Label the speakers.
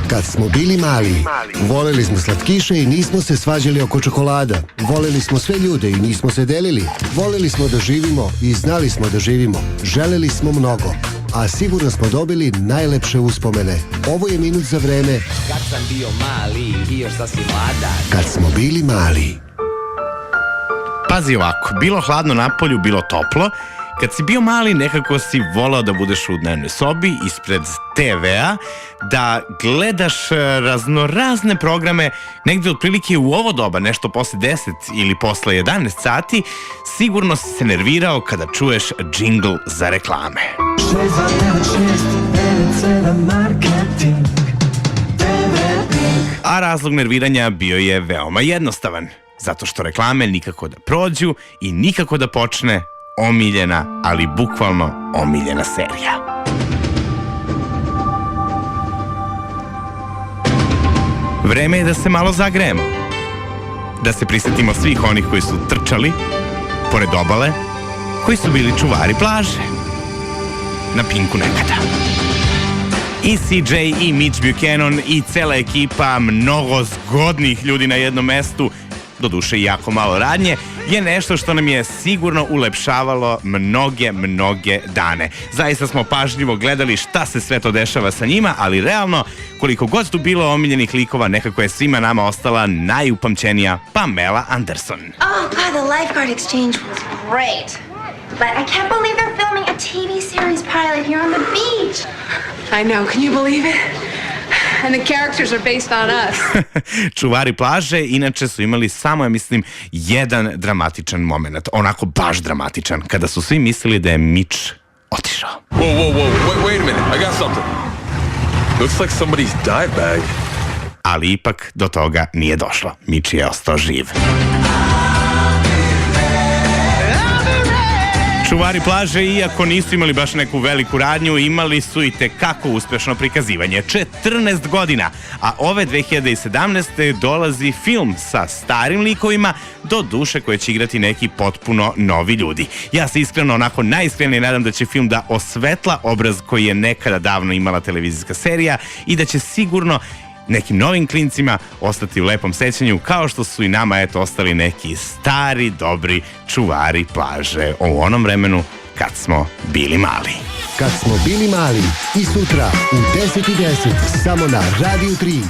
Speaker 1: Kad smo bili mali, voleli smo slatkiše i nismo se svađali oko čokolada. Voleli smo sve ljude i nismo se delili. Voleli smo da živimo i znali smo da živimo. Želeli smo mnogo, a sigurno smo dobili najlepše uspomene. Ovo je minut za vreme
Speaker 2: Kad sam bio mali i još sasvim mladan.
Speaker 1: Kad smo bili mali.
Speaker 3: Pazi ovako, bilo hladno napolju, bilo toplo. Kad si bio mali, nekako si volao da budeš u dnevnoj sobi ispred TV-a, da gledaš raznorazne programe, negdje otprilike u ovo doba, nešto posle 10 ili posle 11 sati, sigurno si se nervirao kada čuješ džingl za reklame.
Speaker 4: 629697 marketing.
Speaker 3: A razlog nerviranja bio je veoma jednostavan, zato što reklame nikako da prođu i nikako da počne omiljena, ali bukvalno omiljena serija. Vreme je da se malo zagrejemo, da se prisetimo svih onih koji su trčali pored obale, koji su bili čuvari plaže na Pinku nekada. I CJ i Mitch Buchanan i cela ekipa, mnogo zgodnih ljudi na jednom mestu, doduše i jako malo radnje, je nešto što nam je sigurno ulepšavalo mnoge dane. Zaista smo pažljivo gledali šta se sve to dešava sa njima, ali realno, koliko god tu bilo omiljenih likova, nekako je svima nama ostala najupamćenija Pamela Anderson.
Speaker 5: Oh, God, the lifeguard exchange was great. But I can't believe they're filming a TV series pilot here on the beach.
Speaker 6: I know, can you believe it? And the characters are based on us.
Speaker 3: Čuvari plaže inače su imali samo, ja mislim, jedan dramatičan moment. Onako baš dramatičan, kada su svi mislili da je Mitch otišao.
Speaker 7: Whoa, wait a minute, I got something. Looks like somebody's dive bag.
Speaker 3: Ali ipak do toga nije došlo. Mitch je ostao živ. Čuvari plaže, iako nisu imali baš neku veliku radnju, imali su i tekako uspešno prikazivanje. 14 godina, a ove 2017. dolazi film sa starim likovima, do duše koje će igrati neki potpuno novi ljudi. Ja se iskreno, onako najiskrenije nadam da će film da osvetla obraz koji je nekada davno imala televizijska serija i da će sigurno nekim novim klincima ostati u lepom sećanju, kao što su i nama ostali neki stari, dobri čuvari plaže u onom vremenu kad smo bili mali.
Speaker 1: Kad smo bili mali i sutra u 10:10 samo na Radio 3.